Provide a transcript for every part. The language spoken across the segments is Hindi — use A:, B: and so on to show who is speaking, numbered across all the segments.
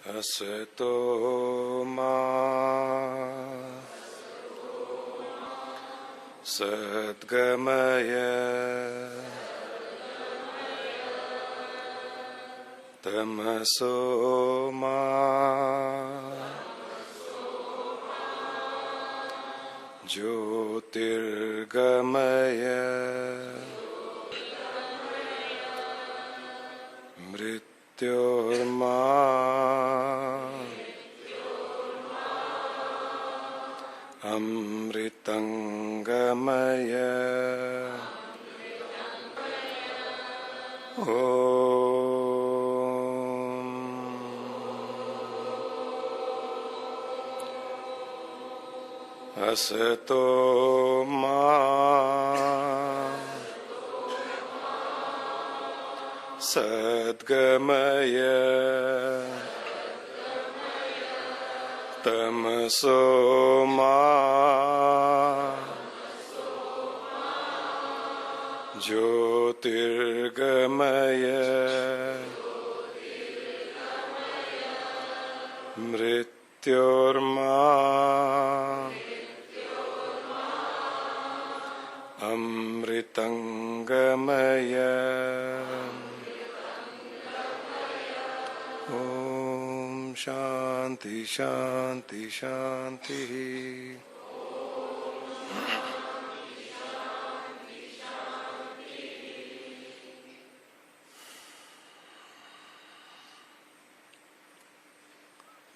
A: असतो मा सद्गमय तमसो मा ज्योतिर्गमय मृत्योर्मा अमृतंगमय असतो मा सद्गमय तमसो मा ज्योतिर्गमय मृत्योर्मा अमृतंगमय ओम शांति शांति शांति।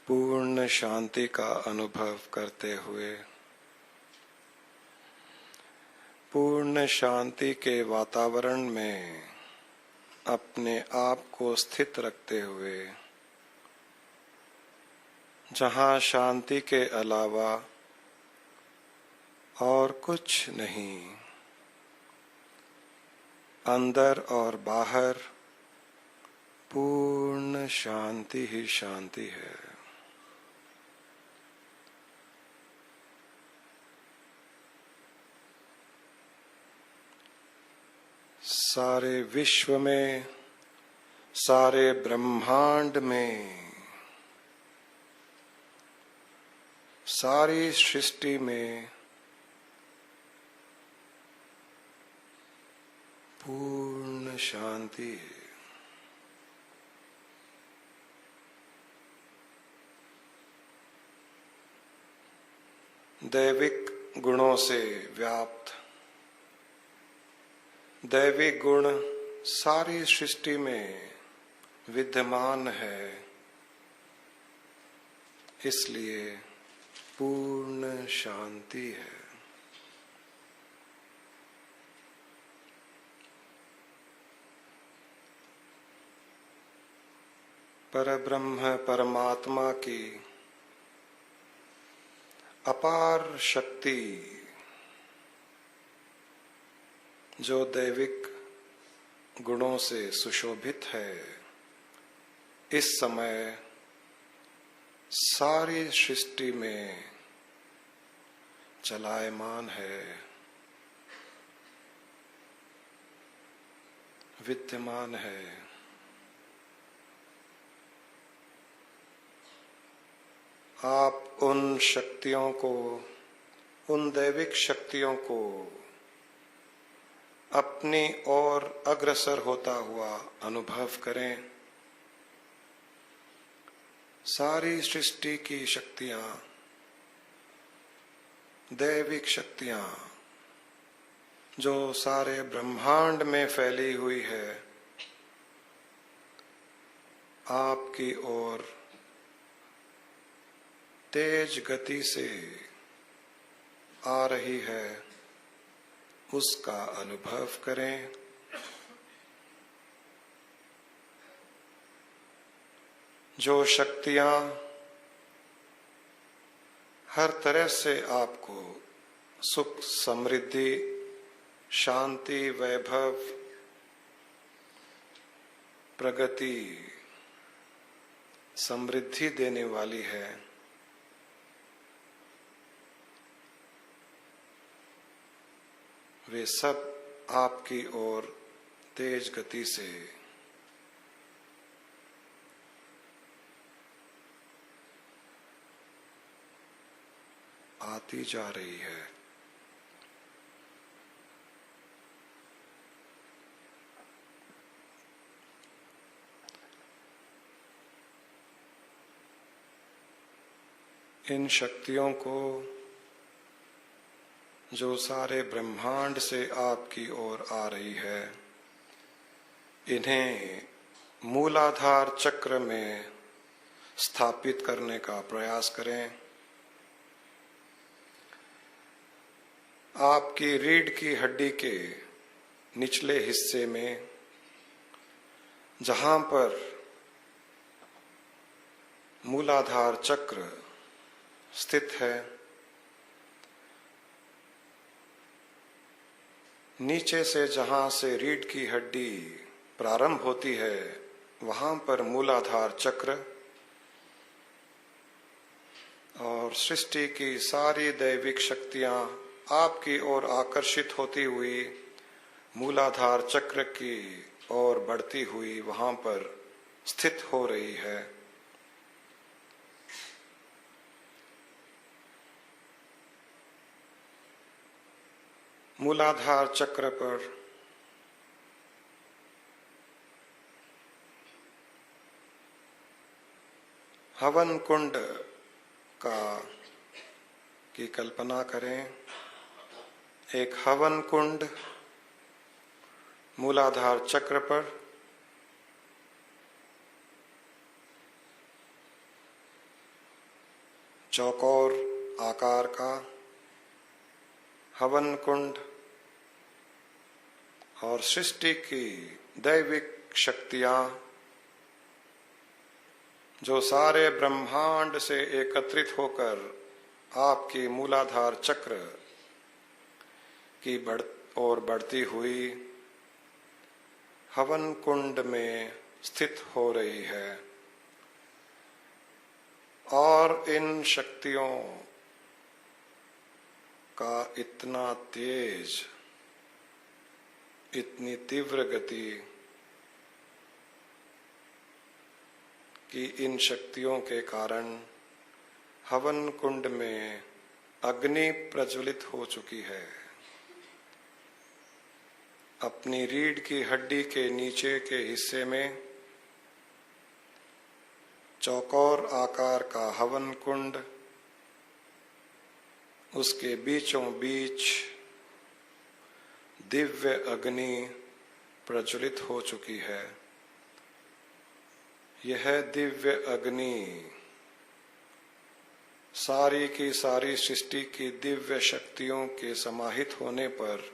A: पूर्ण शांति का अनुभव करते हुए पूर्ण शांति के वातावरण में अपने आप को स्थित रखते हुए जहाँ शांति के अलावा और कुछ नहीं, अंदर और बाहर पूर्ण शांति ही शांति है। सारे विश्व में, सारे ब्रह्मांड में, सारी सृष्टि में पूर्ण शांति है। दैविक गुणों से व्याप्त दैविक गुण सारी सृष्टि में विद्यमान है, इसलिए पूर्ण शांति है। परब्रह्म परमात्मा की अपार शक्ति जो दैविक गुणों से सुशोभित है, इस समय सारी सृष्टि में चलायमान है, विद्यमान है। आप उन शक्तियों को, उन दैविक शक्तियों को अपनी ओर अग्रसर होता हुआ अनुभव करें। सारी सृष्टि की शक्तियां, दैविक शक्तियां जो सारे ब्रह्मांड में फैली हुई है, आपकी ओर तेज गति से आ रही है, उसका अनुभव करें। जो शक्तियां हर तरह से आपको सुख, समृद्धि, शांति, वैभव, प्रगति, समृद्धि देने वाली है, वे सब आपकी ओर तेज गति से आती जा रही है। इन शक्तियों को जो सारे ब्रह्मांड से आपकी ओर आ रही है, इन्हें मूलाधार चक्र में स्थापित करने का प्रयास करें। आपकी रीढ़ की हड्डी के निचले हिस्से में, जहां पर मूलाधार चक्र स्थित है, नीचे से जहां से रीढ़ की हड्डी प्रारंभ होती है, वहां पर मूलाधार चक्र और सृष्टि की सारी दैविक शक्तियां आपकी ओर आकर्षित होती हुई मूलाधार चक्र की ओर बढ़ती हुई वहां पर स्थित हो रही है। मूलाधार चक्र पर हवन कुंड की कल्पना करें। एक हवन कुंड मूलाधार चक्र पर, चौकोर आकार का हवन कुंड, और सृष्टि की दैविक शक्तियां जो सारे ब्रह्मांड से एकत्रित होकर आपकी मूलाधार चक्र की बढ़ती हुई हवन कुंड में स्थित हो रही है। और इन शक्तियों का इतना तेज, इतनी तीव्र गति कि इन शक्तियों के कारण हवन कुंड में अग्नि प्रज्वलित हो चुकी है। अपनी रीढ़ की हड्डी के नीचे के हिस्से में चौकोर आकार का हवन कुंड, उसके बीचों बीच दिव्य अग्नि प्रज्वलित हो चुकी है। यह दिव्य अग्नि सारी की सारी सृष्टि की दिव्य शक्तियों के समाहित होने पर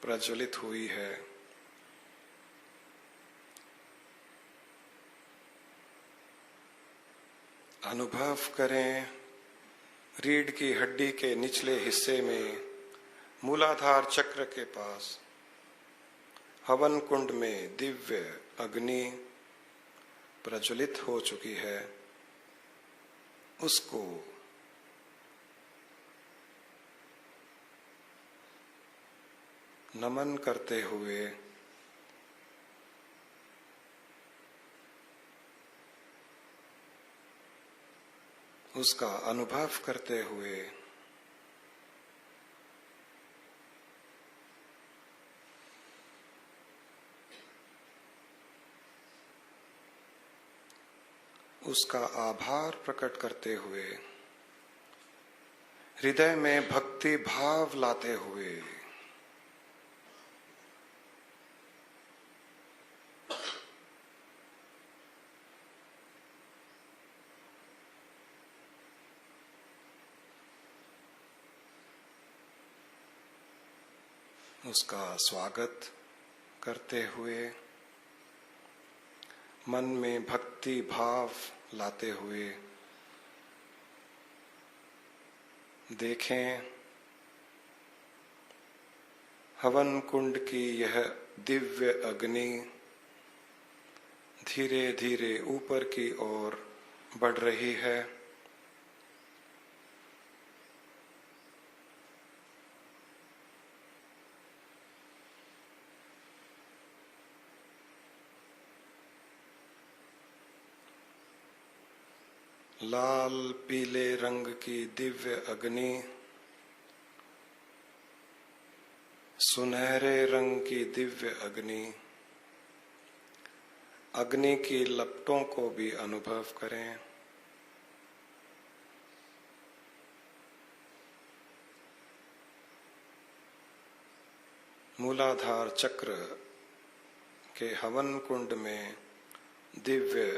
A: प्रज्वलित हुई है। अनुभव करें, रीढ़ की हड्डी के निचले हिस्से में मूलाधार चक्र के पास हवन कुंड में दिव्य अग्नि प्रज्वलित हो चुकी है। उसको नमन करते हुए उसका अनुभव करते हुए उसका आभार प्रकट करते हुए, हृदय में भक्ति भाव लाते हुए उसका स्वागत करते हुए, मन में भक्ति भाव लाते हुए देखें, हवन कुंड की यह दिव्य अग्नि धीरे धीरे ऊपर की ओर बढ़ रही है। लाल पीले रंग की दिव्य अग्नि सुनहरे रंग की दिव्य अग्नि, अग्नि की लपटों को भी अनुभव करें। मूलाधार चक्र के हवन कुंड में दिव्य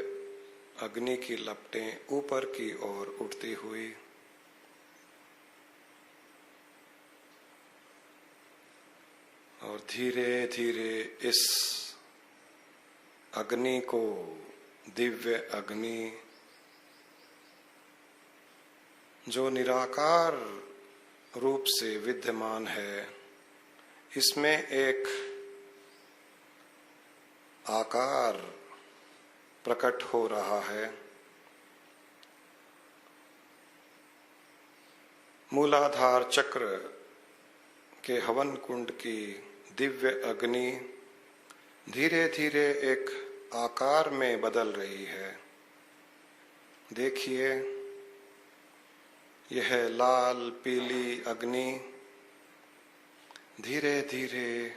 A: अग्नि की लपटें ऊपर की ओर उठती हुई और धीरे धीरे इस अग्नि को, दिव्य अग्नि जो निराकार रूप से विद्यमान है, इसमें एक आकार प्रकट हो रहा है। मूलाधार चक्र के हवन कुंड की दिव्य अग्नि धीरे धीरे एक आकार में बदल रही है। देखिए, यह लाल पीली अग्नि धीरे धीरे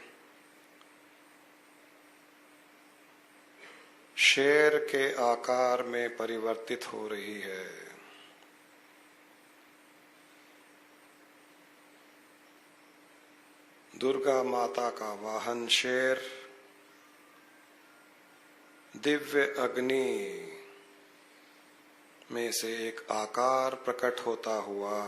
A: शेर के आकार में परिवर्तित हो रही है। दुर्गा माता का वाहन शेर दिव्य अग्नि में से एक आकार प्रकट होता हुआ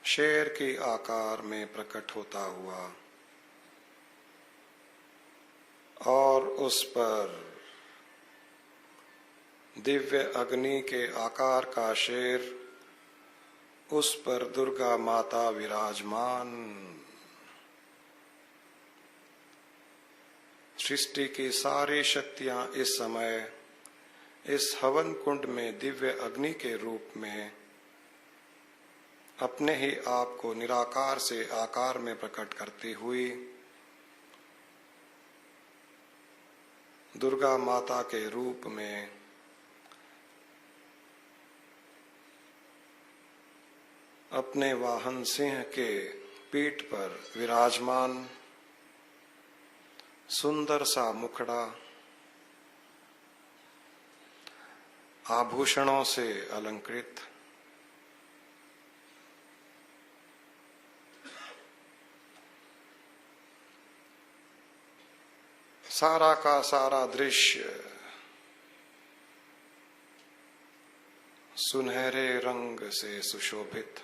A: शेर के आकार में प्रकट होता हुआ और उस पर दिव्य अग्नि के आकार का शेर, उस पर दुर्गा माता विराजमान। सृष्टि की सारी शक्तियां इस समय इस हवन कुंड में दिव्य अग्नि के रूप में अपने ही आप को निराकार से आकार में प्रकट करती हुई दुर्गा माता के रूप में अपने वाहन सिंह के पीठ पर विराजमान, सुंदर सा मुखड़ा, आभूषणों से अलंकृत, सारा का सारा दृश्य सुनहरे रंग से सुशोभित।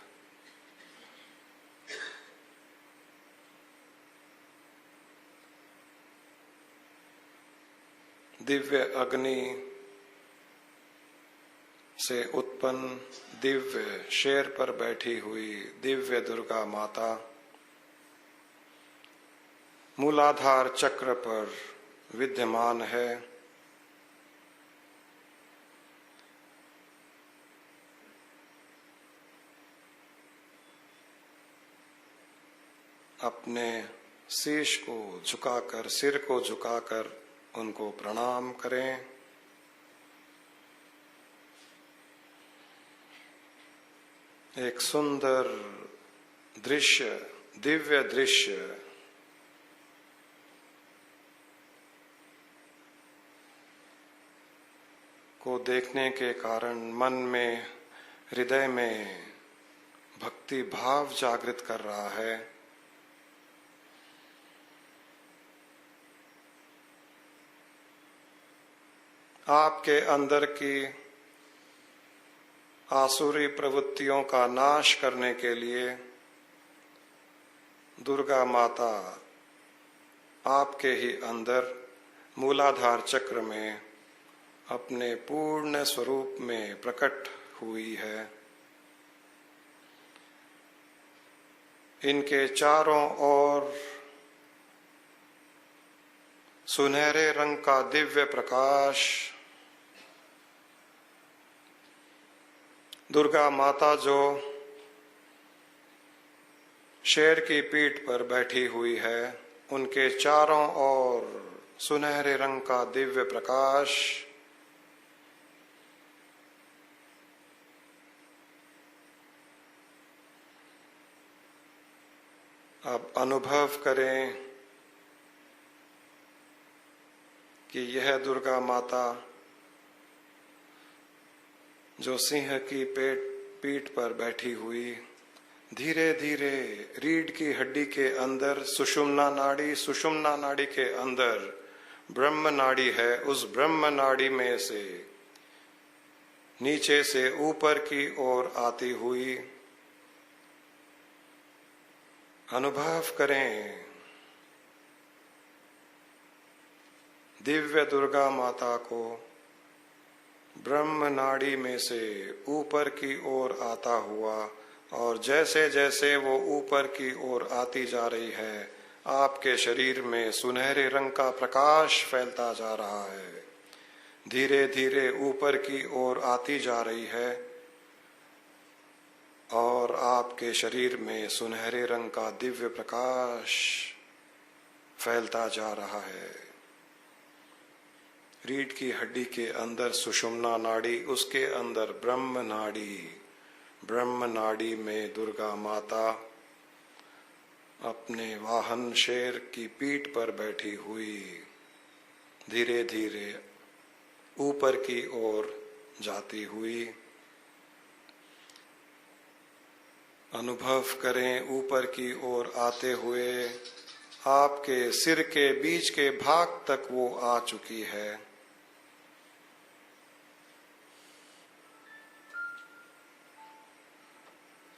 A: दिव्य अग्नि से उत्पन्न दिव्य शेर पर बैठी हुई दिव्य दुर्गा माता मूलाधार चक्र पर विद्यमान है। अपने शीश को झुकाकर, सिर को झुकाकर उनको प्रणाम करें। एक सुंदर दृश्य, दिव्य दृश्य को देखने के कारण मन में, हृदय में भक्ति भाव जागृत कर रहा है। आपके अंदर की आसुरी प्रवृत्तियों का नाश करने के लिए दुर्गा माता आपके ही अंदर मूलाधार चक्र में अपने पूर्ण स्वरूप में प्रकट हुई है। इनके चारों ओर सुनहरे रंग का दिव्य प्रकाश, दुर्गा माता जो शेर की पीठ पर बैठी हुई है, उनके चारों ओर सुनहरे रंग का दिव्य प्रकाश अब अनुभव करें कि यह दुर्गा माता जो सिंह की पीठ पर बैठी हुई धीरे धीरे रीढ़ की हड्डी के अंदर सुषुम्ना नाड़ी के अंदर ब्रह्म नाड़ी है, उस ब्रह्म नाड़ी में से नीचे से ऊपर की ओर आती हुई अनुभव करें दिव्य दुर्गा माता को ब्रह्म नाड़ी में से ऊपर की ओर आता हुआ, और जैसे जैसे वो ऊपर की ओर आती जा रही है आपके शरीर में सुनहरे रंग का प्रकाश फैलता जा रहा है, धीरे धीरे ऊपर की ओर आती जा रही है और आपके शरीर में सुनहरे रंग का दिव्य प्रकाश फैलता जा रहा है। रीढ़ की हड्डी के अंदर सुषुम्ना नाड़ी, उसके अंदर ब्रह्म नाड़ी में दुर्गा माता अपने वाहन शेर की पीठ पर बैठी हुई धीरे धीरे ऊपर की ओर जाती हुई अनुभव करें। ऊपर की ओर आते हुए आपके सिर के बीच के भाग तक वो आ चुकी है।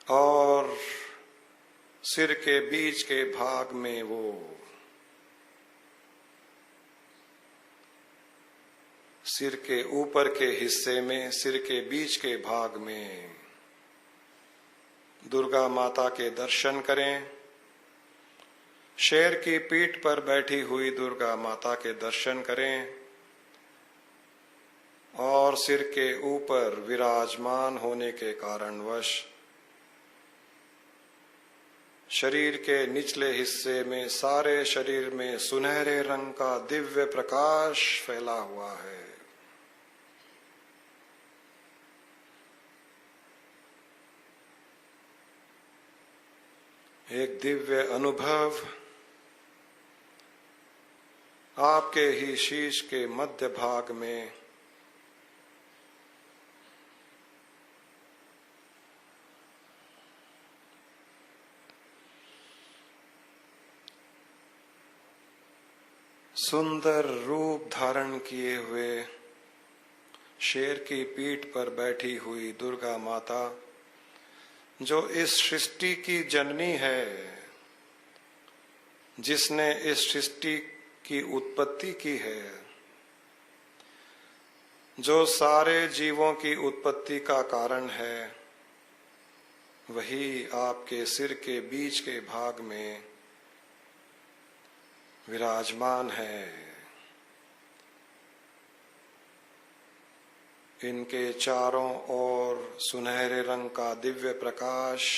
A: और सिर के बीच के भाग में वो सिर के ऊपर के हिस्से में, सिर के बीच के भाग में दुर्गा माता के दर्शन करें। शेर की पीठ पर बैठी हुई दुर्गा माता के दर्शन करें और सिर के ऊपर विराजमान होने के कारणवश शरीर के निचले हिस्से में, सारे शरीर में सुनहरे रंग का दिव्य प्रकाश फैला हुआ है। एक दिव्य अनुभव आपके ही शीश के मध्य भाग में सुंदर रूप धारण किए हुए शेर की पीठ पर बैठी हुई दुर्गा माता, जो इस सृष्टि की जननी है, जिसने इस सृष्टि की उत्पत्ति की है, जो सारे जीवों की उत्पत्ति का कारण है, वही आपके सिर के बीच के भाग में विराजमान है। इनके चारों ओर सुनहरे रंग का दिव्य प्रकाश,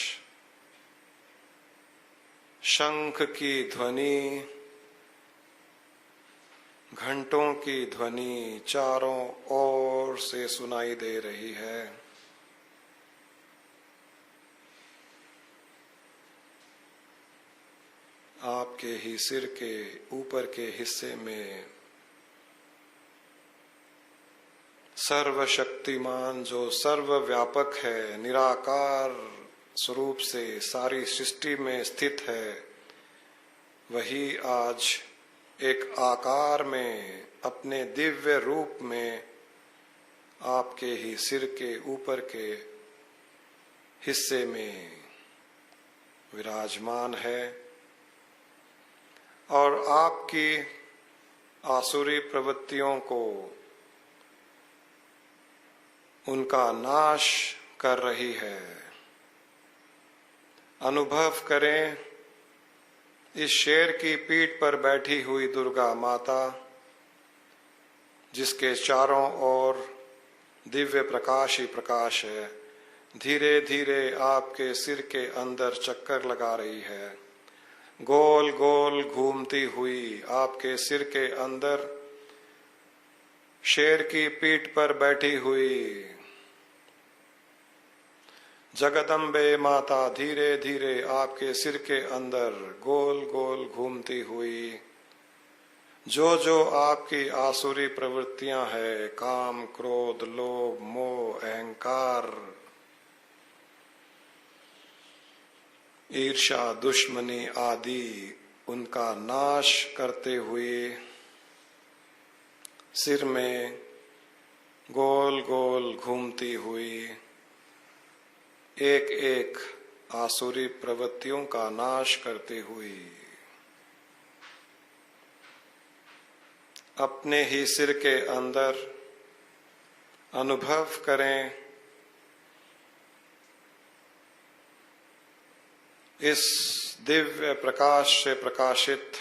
A: शंख की ध्वनि, घंटों की ध्वनि चारों ओर से सुनाई दे रही है। आपके ही सिर के ऊपर के हिस्से में सर्वशक्तिमान, जो सर्वव्यापक है, निराकार स्वरूप से सारी सृष्टि में स्थित है, वही आज एक आकार में अपने दिव्य रूप में आपके ही सिर के ऊपर के हिस्से में विराजमान है और आपकी आसुरी प्रवृत्तियों को, उनका नाश कर रही है। अनुभव करें इस शेर की पीठ पर बैठी हुई दुर्गा माता, जिसके चारों ओर दिव्य प्रकाश ही प्रकाश है, धीरे धीरे आपके सिर के अंदर चक्कर लगा रही है, गोल गोल घूमती हुई आपके सिर के अंदर शेर की पीठ पर बैठी हुई जगदम्बे माता धीरे धीरे आपके सिर के अंदर गोल गोल घूमती हुई जो जो आपकी आसुरी प्रवृत्तियां हैं, काम, क्रोध, लोभ, मोह, अहंकार, ईर्ष्या, दुश्मनी आदि, उनका नाश करते हुए सिर में गोल गोल घूमती हुई एक एक आसुरी प्रवृत्तियों का नाश करती हुई अपने ही सिर के अंदर अनुभव करें इस दिव्य प्रकाश से प्रकाशित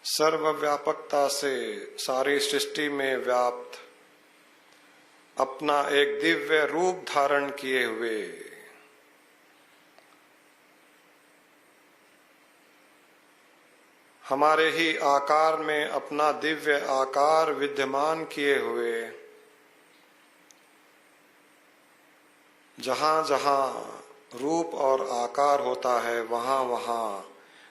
A: सर्वव्यापकता से सारी सृष्टि में व्याप्त अपना एक दिव्य रूप धारण किए हुए हमारे ही आकार में अपना दिव्य आकार विद्यमान किए हुए जहां जहां रूप और आकार होता है वहां वहां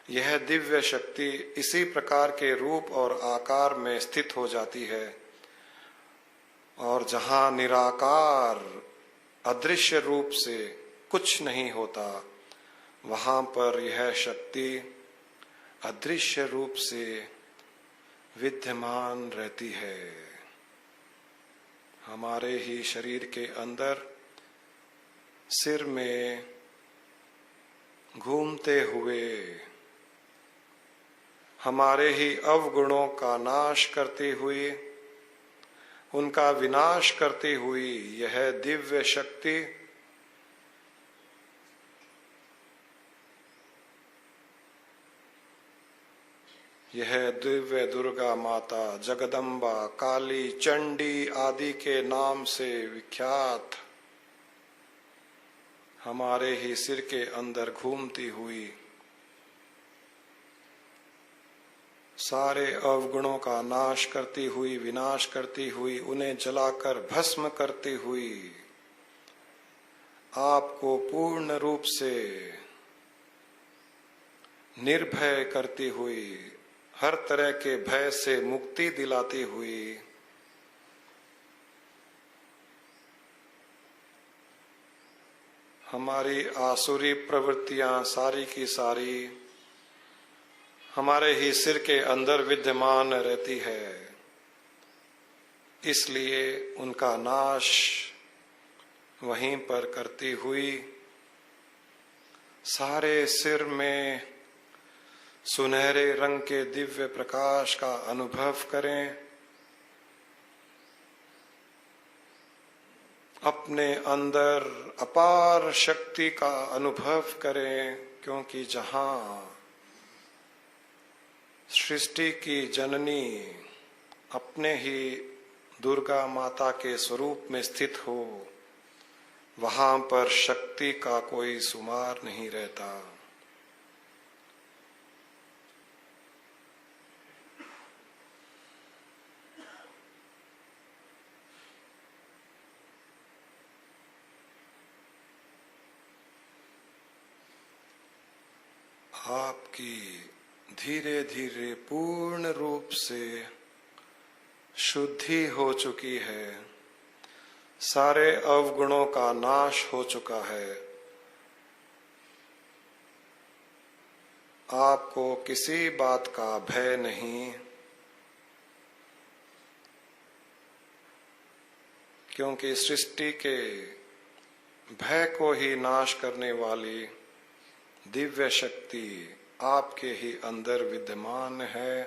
A: यह दिव्य शक्ति इसी प्रकार के रूप और आकार में स्थित हो जाती है और जहां निराकार अदृश्य रूप से कुछ नहीं होता वहां पर यह शक्ति अदृश्य रूप से विद्यमान रहती है। हमारे ही शरीर के अंदर सिर में घूमते हुए हमारे ही अवगुणों का नाश करती हुई उनका विनाश करती हुई यह दिव्य शक्ति यह दिव्य दुर्गा माता, जगदम्बा, काली, चंडी आदि के नाम से विख्यात हमारे ही सिर के अंदर घूमती हुई सारे अवगुणों का नाश करती हुई, विनाश करती हुई, उन्हें जलाकर भस्म करती हुई आपको पूर्ण रूप से निर्भय करती हुई, हर तरह के भय से मुक्ति दिलाती हुई हमारी आसुरी प्रवृत्तियां सारी की सारी हमारे ही सिर के अंदर विद्यमान रहती है, इसलिए उनका नाश वहीं पर करती हुई सारे सिर में सुनहरे रंग के दिव्य प्रकाश का अनुभव करें। अपने अंदर अपार शक्ति का अनुभव करें, क्योंकि जहां सृष्टि की जननी अपने ही दुर्गा माता के स्वरूप में स्थित हो वहां पर शक्ति का कोई शुमार नहीं रहता। आपकी धीरे धीरे पूर्ण रूप से शुद्धि हो चुकी है, सारे अवगुणों का नाश हो चुका है। आपको किसी बात का भय नहीं, क्योंकि सृष्टि के भय को ही नाश करने वाली दिव्य शक्ति आपके ही अंदर विद्यमान है।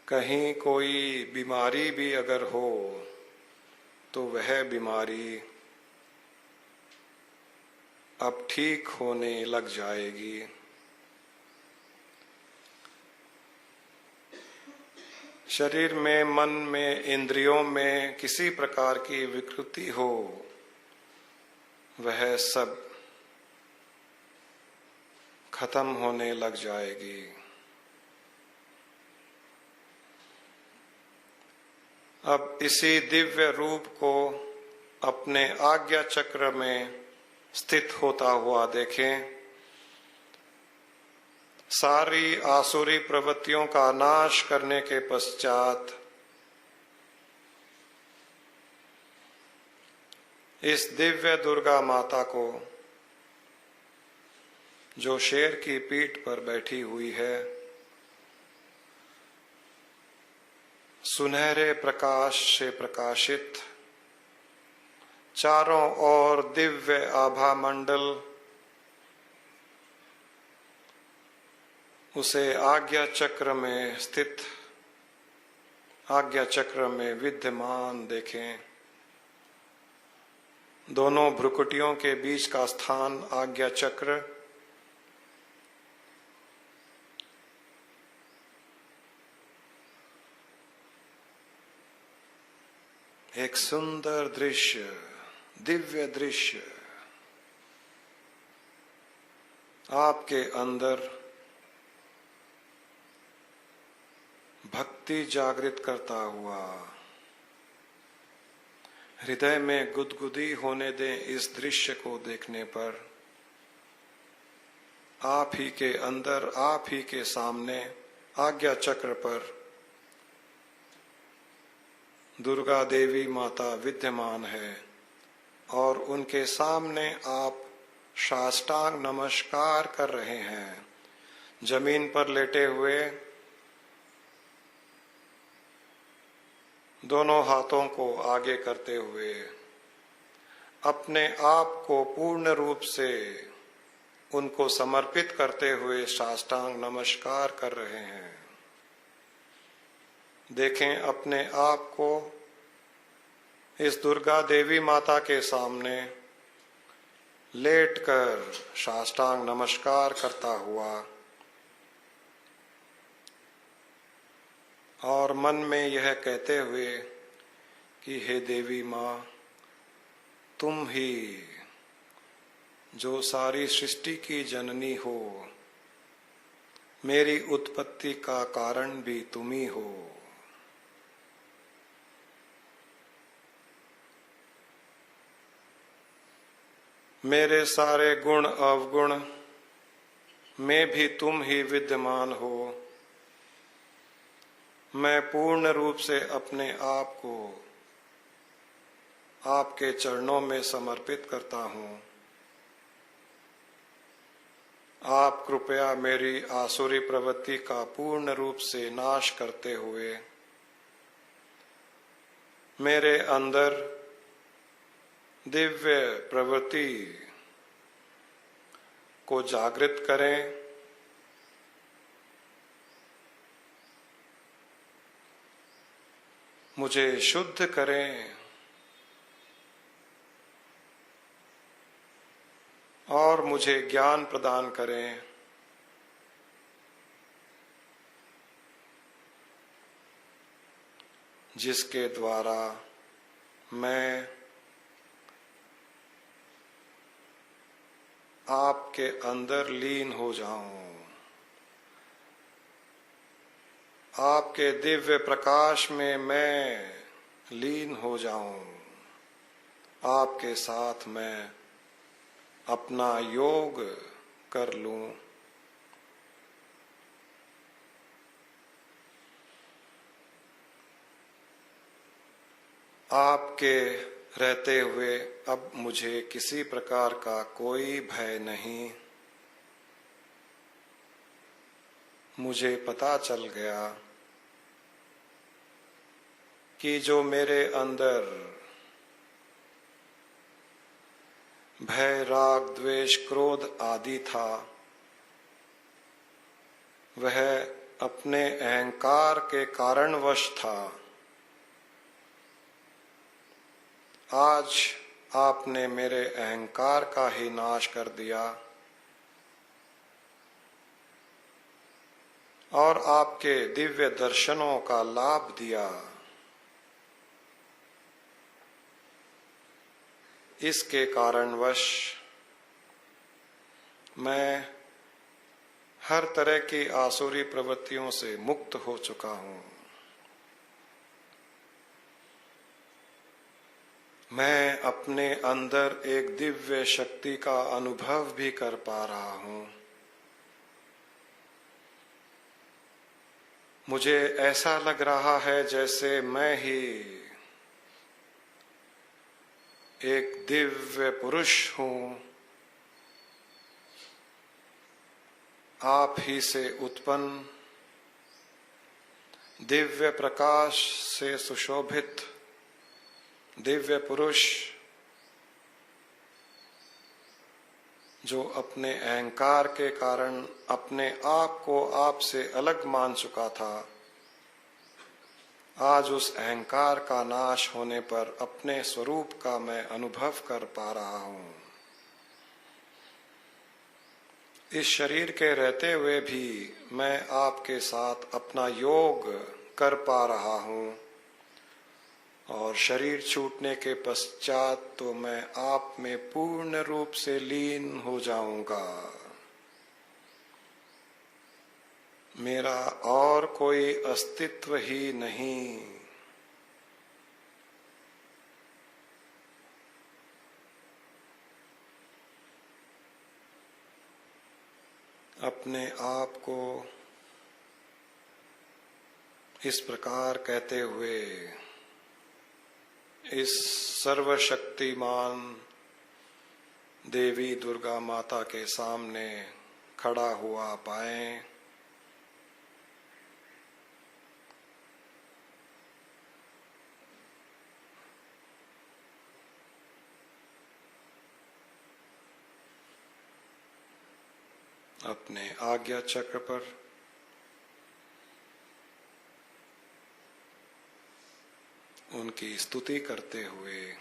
A: कहीं कोई बीमारी भी अगर हो तो वह बीमारी अब ठीक होने लग जाएगी। शरीर में, मन में, इंद्रियों में किसी प्रकार की विकृति हो वह सब खत्म होने लग जाएगी। अब इसी दिव्य रूप को अपने आज्ञा चक्र में स्थित होता हुआ देखें। सारी आसुरी प्रवृत्तियों का नाश करने के पश्चात इस दिव्य दुर्गा माता को, जो शेर की पीठ पर बैठी हुई है, सुनहरे प्रकाश से प्रकाशित, चारों ओर दिव्य आभा मंडल उसे आज्ञा चक्र में स्थित, आज्ञा चक्र में विद्यमान देखें। दोनों भ्रुकुटियों के बीच का स्थान आज्ञा चक्र, एक सुंदर दृश्य, दिव्य दृश्य आपके अंदर भक्ति जागृत करता हुआ, हृदय में गुदगुदी होने दें। इस दृश्य को देखने पर आप ही के अंदर, आप ही के सामने आज्ञा चक्र पर दुर्गा देवी माता विद्यमान है और उनके सामने आप साष्टांग नमस्कार कर रहे हैं। जमीन पर लेटे हुए दोनों हाथों को आगे करते हुए अपने आप को पूर्ण रूप से उनको समर्पित करते हुए साष्टांग नमस्कार कर रहे हैं। देखें अपने आप को इस दुर्गा देवी माता के सामने लेटकर साष्टांग नमस्कार करता हुआ और मन में यह कहते हुए कि हे देवी माँ, तुम ही जो सारी सृष्टि की जननी हो, मेरी उत्पत्ति का कारण भी तुम ही हो। मेरे सारे गुण अवगुण में भी तुम ही विद्यमान हो। मैं पूर्ण रूप से अपने आप को आपके चरणों में समर्पित करता हूँ। आप कृपया मेरी आसुरी प्रवृत्ति का पूर्ण रूप से नाश करते हुए मेरे अंदर दिव्य प्रवृत्ति को जागृत करें। मुझे शुद्ध करें और मुझे ज्ञान प्रदान करें। जिसके द्वारा मैं आपके अंदर लीन हो जाऊं, आपके दिव्य प्रकाश में मैं लीन हो जाऊं, आपके साथ मैं अपना योग कर लूं। आपके रहते हुए अब मुझे किसी प्रकार का कोई भय नहीं। मुझे पता चल गया कि जो मेरे अंदर भय, राग, द्वेष, क्रोध आदि था, वह अपने अहंकार के कारणवश था। आज आपने मेरे अहंकार का ही नाश कर दिया और आपके दिव्य दर्शनों का लाभ दिया। इसके कारणवश मैं हर तरह की आसुरी प्रवृत्तियों से मुक्त हो चुका हूं। मैं अपने अंदर एक दिव्य शक्ति का अनुभव भी कर पा रहा हूं। मुझे ऐसा लग रहा है जैसे मैं ही एक दिव्य पुरुष हूं, आप ही से उत्पन्न, दिव्य प्रकाश से सुशोभित दिव्य पुरुष, जो अपने अहंकार के कारण अपने आप को आप से अलग मान चुका था, आज उस अहंकार का नाश होने पर अपने स्वरूप का मैं अनुभव कर पा रहा हूं। इस शरीर के रहते हुए भी मैं आपके साथ अपना योग कर पा रहा हूं, और शरीर छूटने के पश्चात तो मैं आप में पूर्ण रूप से लीन हो जाऊंगा। मेरा और कोई अस्तित्व ही नहीं। अपने आप को इस प्रकार कहते हुए इस सर्वशक्तिमान देवी दुर्गा माता के सामने खड़ा हुआ पाएं। अपने आज्ञा चक्र पर उनकी स्तुति करते हुए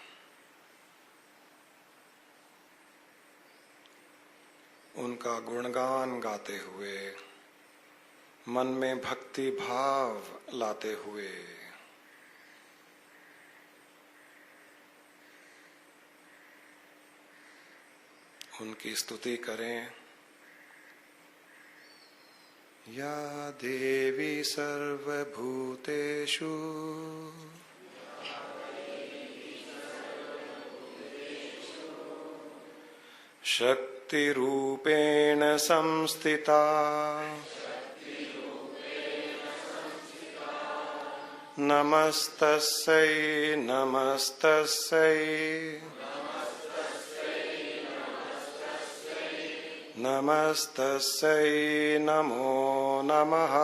A: उनका गुणगान गाते हुए, मन में भक्ति भाव लाते हुए उनकी स्तुति करें। या देवी सर्वभूतेषु शक्तिरूपेण संस्थिता, नमस्तस्यै नमस्तस्यै नमस्तस्यै नमो नमः।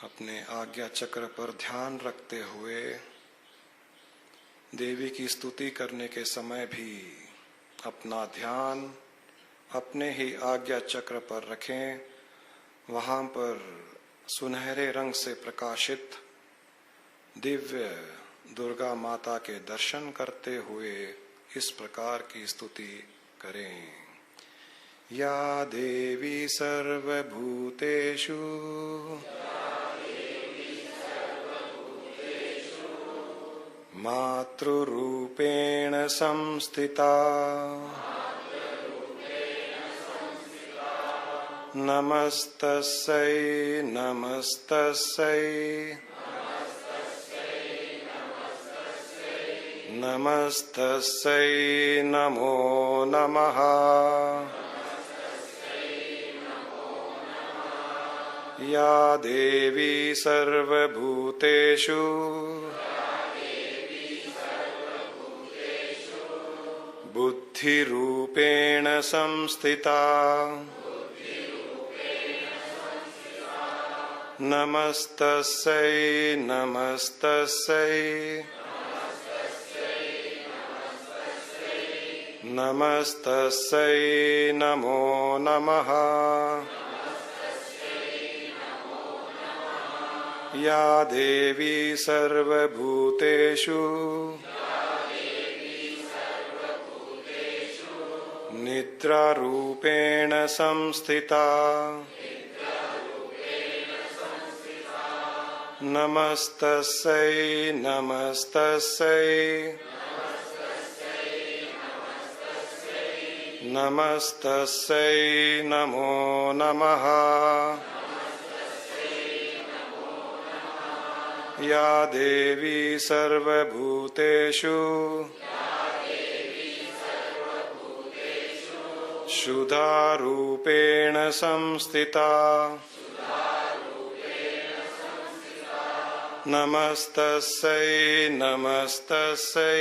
A: अपने आज्ञा चक्र पर ध्यान रखते हुए देवी की स्तुति करने के समय भी अपना ध्यान अपने ही आज्ञा चक्र पर रखें। वहां पर सुनहरे रंग से प्रकाशित दिव्य दुर्गा माता के दर्शन करते हुए इस प्रकार की स्तुति करें। या देवी सर्वभूतेषु मातृरूपेण संस्थिता, नमस्तस्यै नमस्तस्यै नमस्तस्यै नमो नमः। या देवी सर्वभूतेषु बुद्धिरूपेण संस्थिता, नमस्तस्यै नमस्तस्यै नमस्तस्यै नमो नमः। या देवी सर्वभूतेषु निद्रारूपेण संस्थिता, नमस्तस्यै नमस्तस्यै नमस्तस्यै नमो नमः। या देवी सर्वभूतेषु शुद्धारूपेण संस्थिता नमस्तस्यै नमस्तस्यै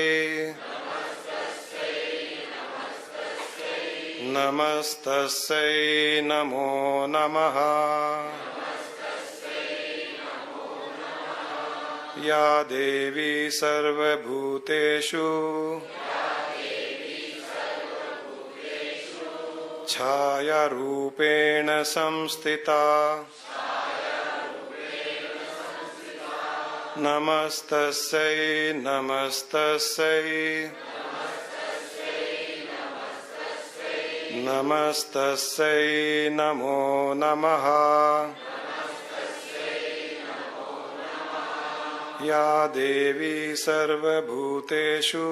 A: नमस्तस्यै नमो नमः या देवी सर्वभूतेषु छायारूपेण संस्थिता नमस्तस्यै नमस्तस्यै नमस्तस्यै नमो नमः या देवी सर्वभूतेषु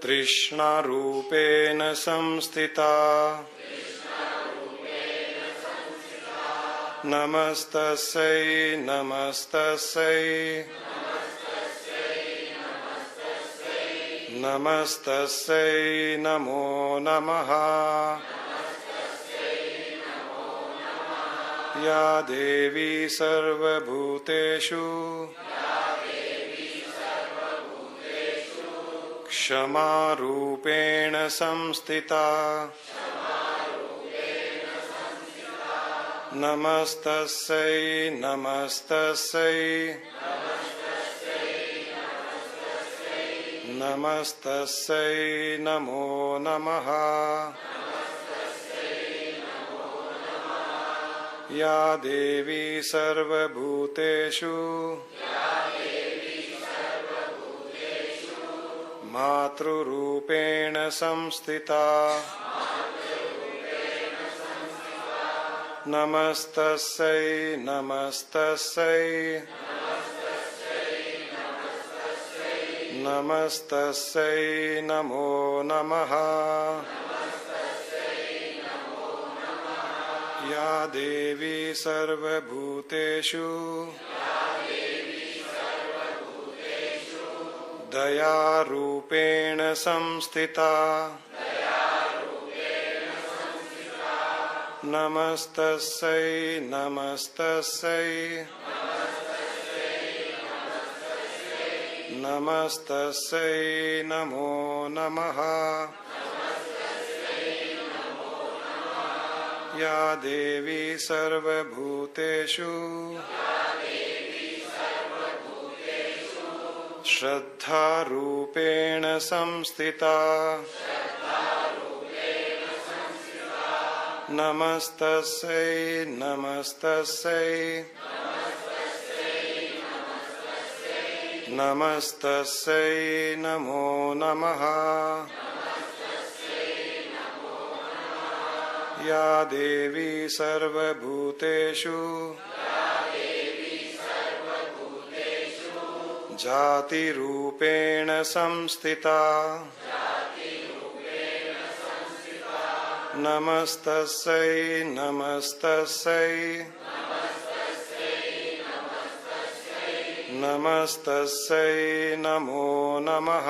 A: तृष्णारूपेण संस्थिता नमस्तस्यै नमस्तस्यै नमस्तस्यै नमो नमः या देवी सर्वभूतेषु क्षमारूपेण संस्थिता नमस्तस्यै नमस्तस्यै नमस्तस्यै नमो नमः या देवी सर्वभूतेषु मातृरूपेण संस्थिता नमस्तस्यै नमस्तस्यै नमस्तस्यै नमो नमः या देवी सर्वभूतेषु दयारूपेण संस्थिता नमस्तस्यै नमस्तस्यै नमस्तस्यै नमो नमः या देवी सर्वभूतेषु श्रद्धारूपेण संस्थिता नमस्तस्यै नमस्तस्यै नमस्तस्यै नमो नमः या देवी सर्वभूतेषु जातिरूपेण संस्थिता नमस्तस्यै नमस्तस्यै नमस्तस्यै नमो नमः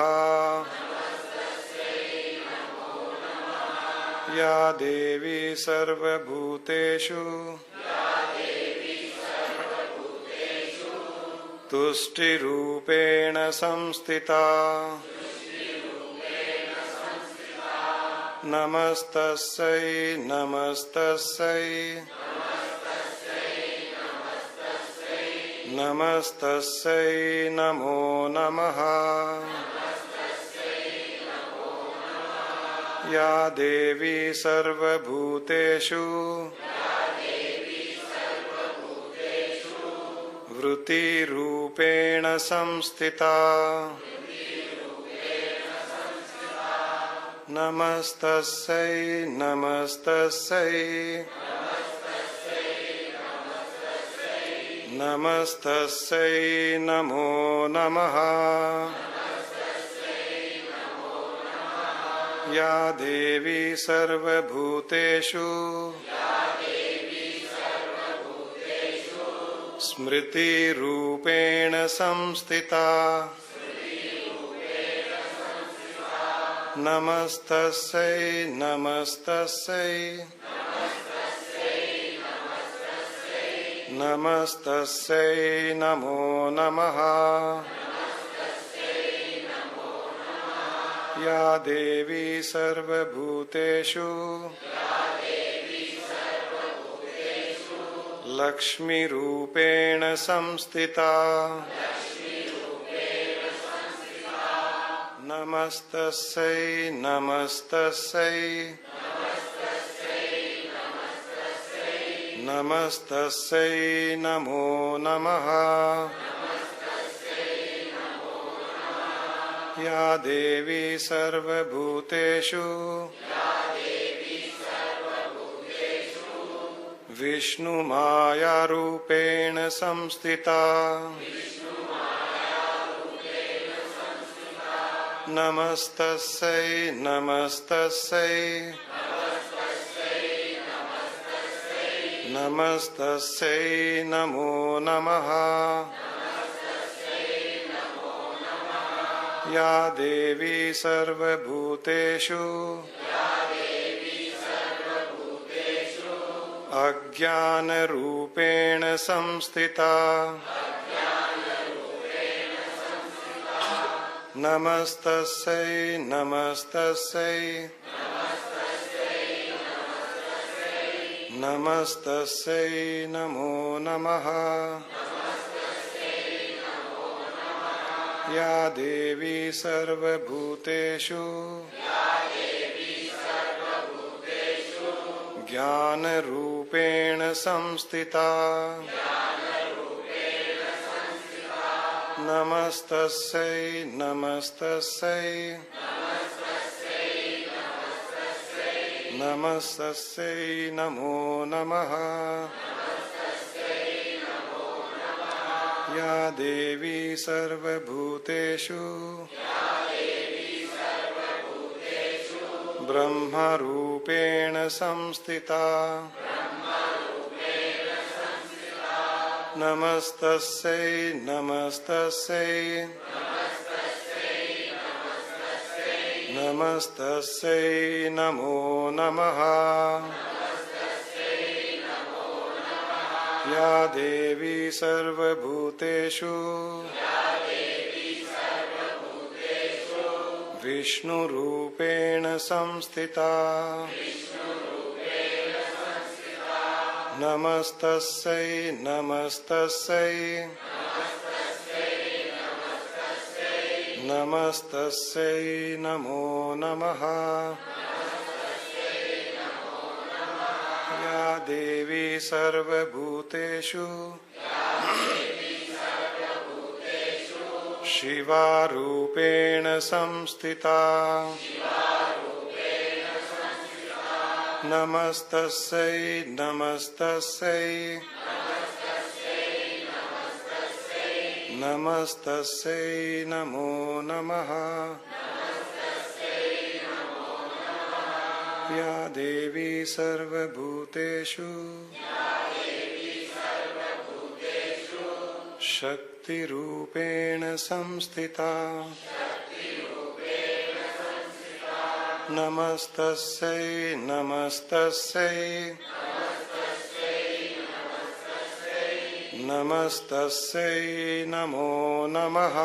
A: या देवी सर्वभूतेषु तुष्टिरूपेण संस्थिता नमस्तस्यै नमस्तस्यै नमस्तस्यै नमो नमः या देवी सर्वभूतेषु वृत्तिरूपेण संस्थिता नमस्तस्यै नमस्तस्यै नमस्तस्यै नमो नमः या देवी सर्वभूतेषु स्मृतिरूपेण संस्थिता नमस्तस्यै नमस्तस्यै नमस्तस्यै नमो नमः। या देवी सर्वभूतेषु लक्ष्मीरूपेण संस्थिता नमस्तस्यै नमस्तस्यै नमस्तस्यै नमो नमः। या देवी सर्वभूतेषु विष्णुमायारूपेण संस्थिता नमस्तस्यै नमस्तस्यै नमस्तस्यै नमो नमः। या देवी सर्वभूतेषु अज्ञानरूपेण संस्थिता नमस्तस्यै नमस्तस्यै नमस्तस्यै नमो नमः। या देवी सर्वभूतेषु ज्ञानरूपेण संस्थिता नमस्तस्यै नमस्तस्यै नमस्तस्यै नमो नमः। या देवी सर्वभूतेषु ब्रह्मरूपेण संस्थिता नमस्तस्यै नमस्तस्यै नमस्तस्यै नमो नमः। या देवी सर्वभूतेषु विष्णुरूपेण संस्थिता नमस्तस्यै नमस्तस्यै नमस्तस्यै नमो नमः। या देवी सर्वभूतेषु शिवारूपेण संस्थिता नमस्तस्यै नमस्तस्यै नमस्तस्यै नमो नमः। या देवी सर्वभूतेषु शक्तिरूपेण संस्थिता नमस्तस्यै नमस्तस्यै नमस्तस्यै नमो नमः।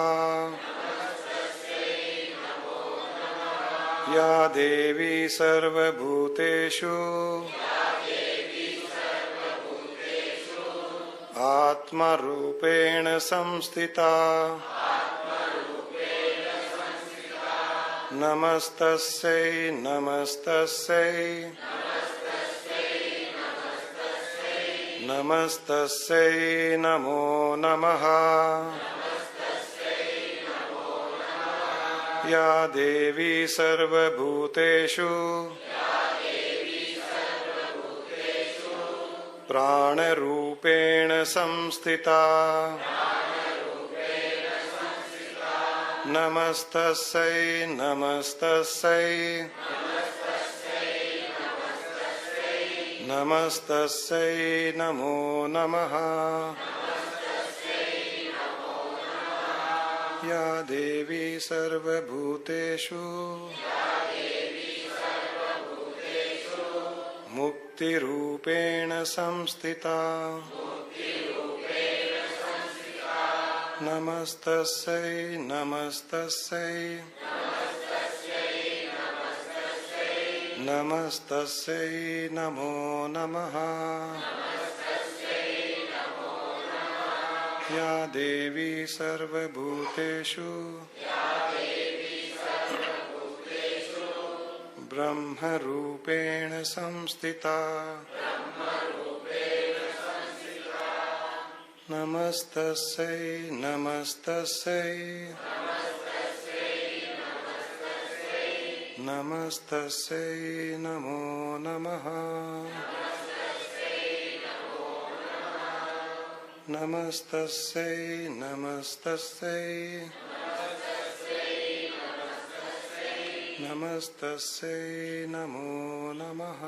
A: या देवी सर्वभूतेषु आत्मरूपेण संस्थिता नमस्तस्यै नमस्तस्यै नमस्तस्यै नमो नमः। या देवी सर्वभूतेषु प्राणरूपेण संस्थिता नमस्तस्यै नमस्तस्यै नमस्तस्यै नमो नमः। या देवी सर्वभूतेषु मुक्तिरूपेण संस्थिता नमस्तस्यै नमस्तस्यै नमस्तस्यै नमो नमः या देवी सर्वभूतेषु ब्रह्मरूपेण संस्थिता नमस्तस्यै नमस्तस्यै नमस्तस्यै नमो नमः नमस्तस्यै नमस्तस्यै नमस्तस्यै नमो नमः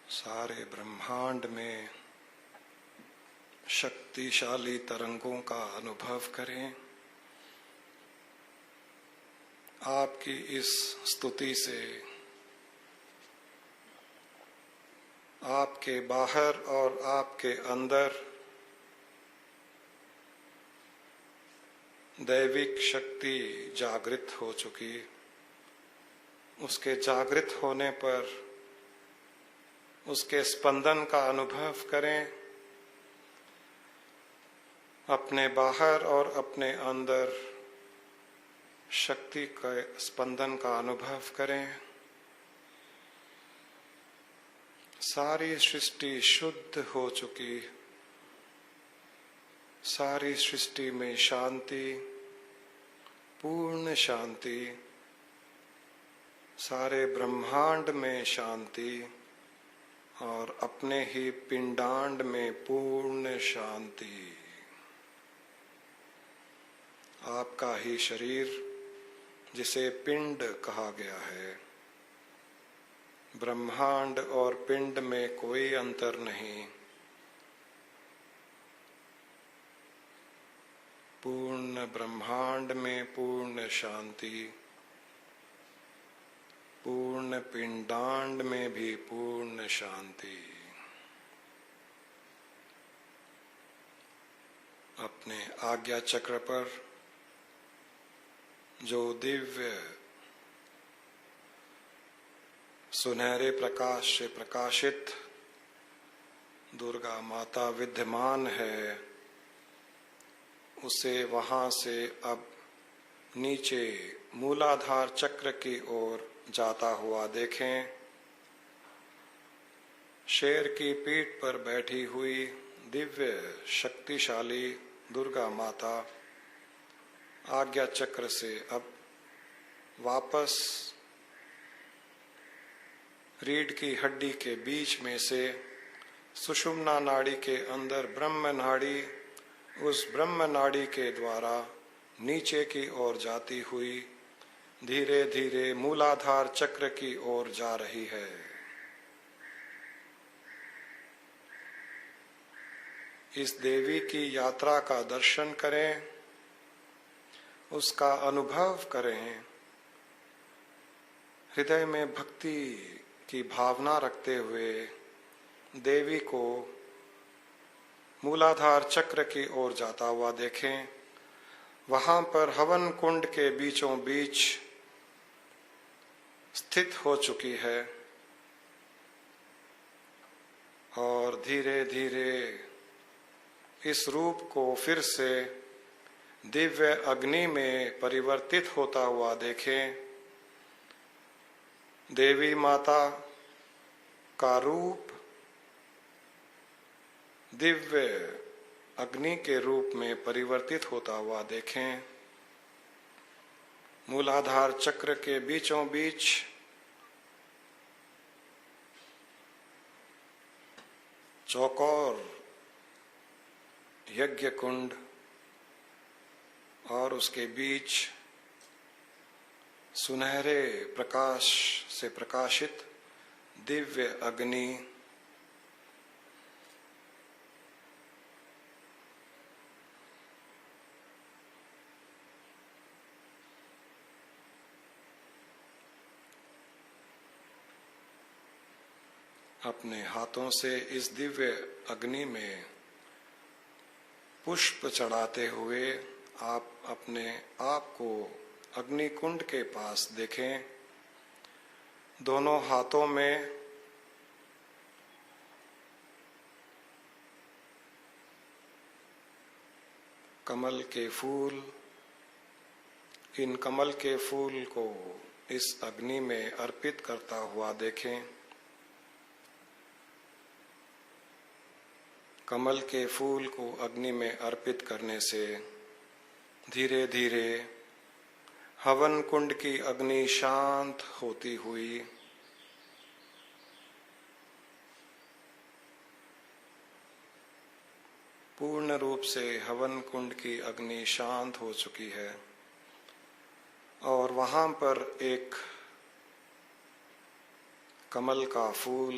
A: सारे ब्रह्मांड में शक्तिशाली तरंगों का अनुभव करें। आपकी इस स्तुति से आपके बाहर और आपके अंदर दैविक शक्ति जागृत हो चुकी। उसके जागृत होने पर उसके स्पंदन का अनुभव करें। अपने बाहर और अपने अंदर शक्ति के स्पंदन का अनुभव करें। सारी सृष्टि शुद्ध हो चुकी। सारी सृष्टि में शांति, पूर्ण शांति। सारे ब्रह्मांड में शांति और अपने ही पिंडांड में पूर्ण शांति। आपका ही शरीर जिसे पिंड कहा गया है, ब्रह्मांड और पिंड में कोई अंतर नहीं। पूर्ण ब्रह्मांड में पूर्ण शांति, पूर्ण पिंडांड में भी पूर्ण शांति। अपने आज्ञा चक्र पर जो दिव्य सुनहरे प्रकाश से प्रकाशित दुर्गा माता विद्यमान है, उसे वहां से अब नीचे मूलाधार चक्र की ओर जाता हुआ देखें। शेर की पीठ पर बैठी हुई दिव्य शक्तिशाली दुर्गा माता आज्ञा चक्र से अब वापस रीढ़ की हड्डी के बीच में से सुषुम्ना नाड़ी के अंदर ब्रह्म नाड़ी, उस ब्रह्म नाड़ी के द्वारा नीचे की ओर जाती हुई धीरे धीरे मूलाधार चक्र की ओर जा रही है। इस देवी की यात्रा का दर्शन करें, उसका अनुभव करें। हृदय में भक्ति की भावना रखते हुए देवी को मूलाधार चक्र की ओर जाता हुआ देखें। वहां पर हवन कुंड के बीचों बीच स्थित हो चुकी है और धीरे धीरे इस रूप को फिर से दिव्य अग्नि में परिवर्तित होता हुआ देखें। देवी माता का रूप दिव्य अग्नि के रूप में परिवर्तित होता हुआ देखें। मूलाधार चक्र के बीचों बीच चौकोर यज्ञ कुंड और उसके बीच सुनहरे प्रकाश से प्रकाशित दिव्य अग्नि, अपने हाथों से इस दिव्य अग्नि में पुष्प चढ़ाते हुए आप अपने आप को अग्नि कुंड के पास देखें। दोनों हाथों में कमल के फूल, इन कमल के फूल को इस अग्नि में अर्पित करता हुआ देखें। कमल के फूल को अग्नि में अर्पित करने से धीरे धीरे हवन कुंड की अग्नि शांत होती हुई पूर्ण रूप से हवन कुंड की अग्नि शांत हो चुकी है और वहां पर एक कमल का फूल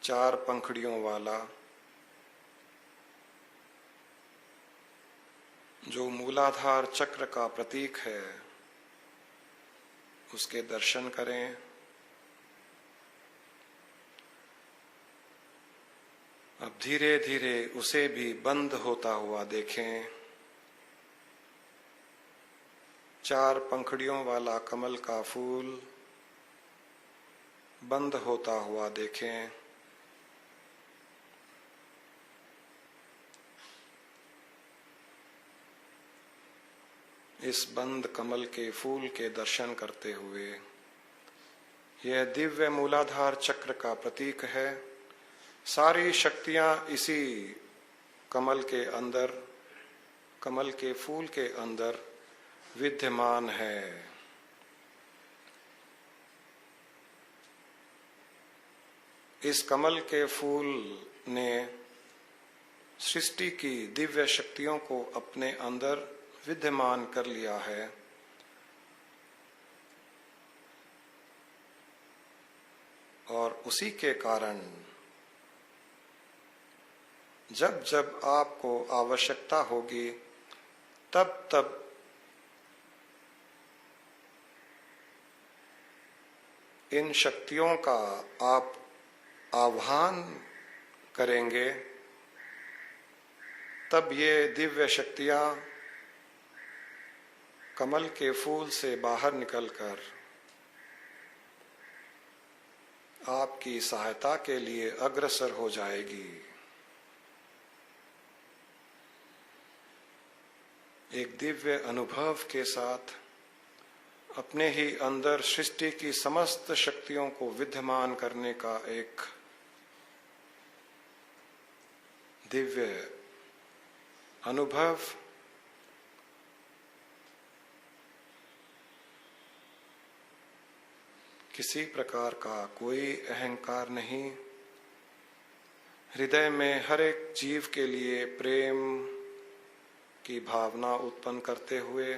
A: 4 पंखुड़ियों वाला, जो मूलाधार चक्र का प्रतीक है, उसके दर्शन करें। अब धीरे धीरे उसे भी बंद होता हुआ देखें। 4 पंखुड़ियों वाला कमल का फूल बंद होता हुआ देखें। इस बंद कमल के फूल के दर्शन करते हुए यह दिव्य मूलाधार चक्र का प्रतीक है। सारी शक्तियां इसी कमल के अंदर, कमल के फूल के अंदर विद्यमान है। इस कमल के फूल ने सृष्टि की दिव्य शक्तियों को अपने अंदर विद्यमान कर लिया है और उसी के कारण जब जब आपको आवश्यकता होगी तब तब इन शक्तियों का आप आह्वान करेंगे, तब ये दिव्य शक्तियां कमल के फूल से बाहर निकलकर आपकी सहायता के लिए अग्रसर हो जाएगी। एक दिव्य अनुभव के साथ अपने ही अंदर सृष्टि की समस्त शक्तियों को विद्यमान करने का एक दिव्य अनुभव किसी प्रकार का कोई अहंकार नहीं, हृदय में हर एक जीव के लिए प्रेम की भावना उत्पन्न करते हुए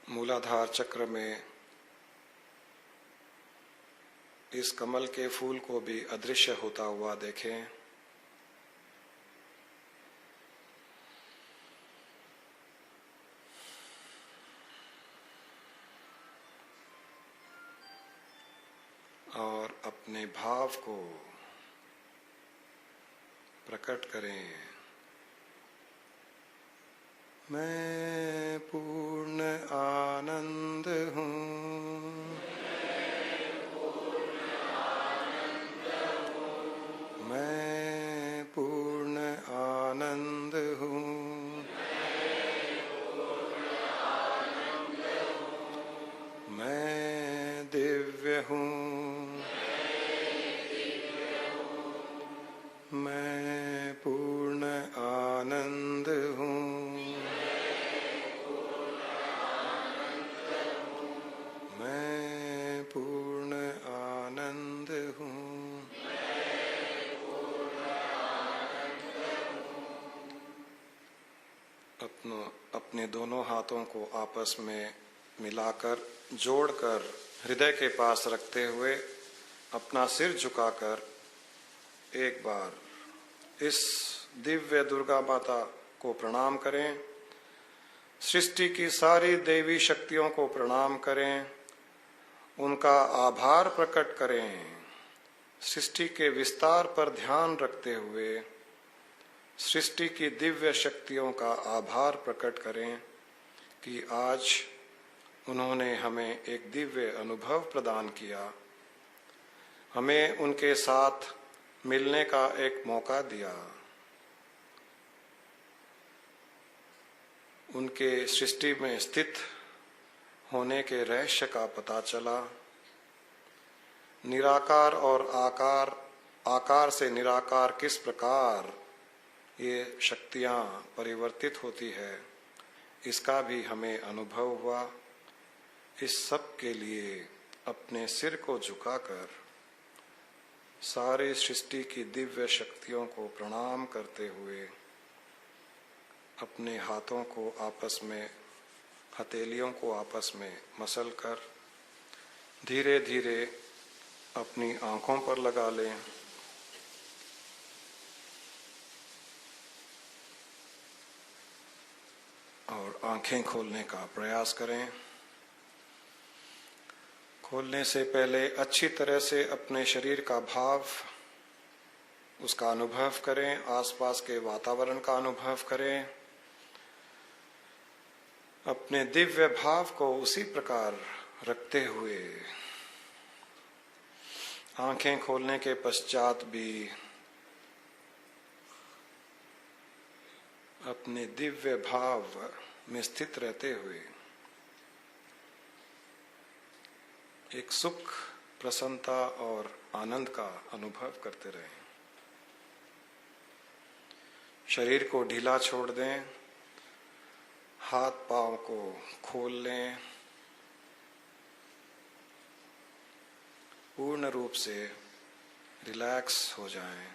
A: मूलाधार चक्र में इस कमल के फूल को भी अदृश्य होता हुआ देखें। और अपने भाव को प्रकट करें। मैं पूर्ण आनंद हूँ, मैं पूर्ण आनंद हूँ, मैं दिव्य हूँ, अपने दोनों हाथों को आपस में मिलाकर जोड़कर हृदय के पास रखते हुए अपना सिर झुकाकर एक बार इस दिव्य दुर्गा माता को प्रणाम करें। सृष्टि की सारी देवी शक्तियों को प्रणाम करें, उनका आभार प्रकट करें। सृष्टि के विस्तार पर ध्यान रखते हुए सृष्टि की दिव्य शक्तियों का आभार प्रकट करें कि आज उन्होंने हमें एक दिव्य अनुभव प्रदान किया, हमें उनके साथ मिलने का एक मौका दिया, उनके सृष्टि में स्थित होने के रहस्य का पता चला। निराकार और आकार, आकार से निराकार किस प्रकार ये शक्तियां परिवर्तित होती है, इसका भी हमें अनुभव हुआ। इस सब के लिए अपने सिर को झुकाकर सारी सृष्टि की दिव्य शक्तियों को प्रणाम करते हुए अपने हाथों को आपस में, हथेलियों को आपस में मसलकर धीरे धीरे अपनी आंखों पर लगा लें। और आंखें खोलने का प्रयास करें। खोलने से पहले अच्छी तरह से अपने शरीर का भाव, उसका अनुभव करें, आसपास के वातावरण का अनुभव करें। अपने दिव्य भाव को उसी प्रकार रखते हुए आंखें खोलने के पश्चात भी अपने दिव्य भाव में स्थित रहते हुए एक सुख, प्रसन्नता और आनंद का अनुभव करते रहें। शरीर को ढीला छोड़ दें, हाथ पांव को खोल लें, पूर्ण रूप से रिलैक्स हो जाएं।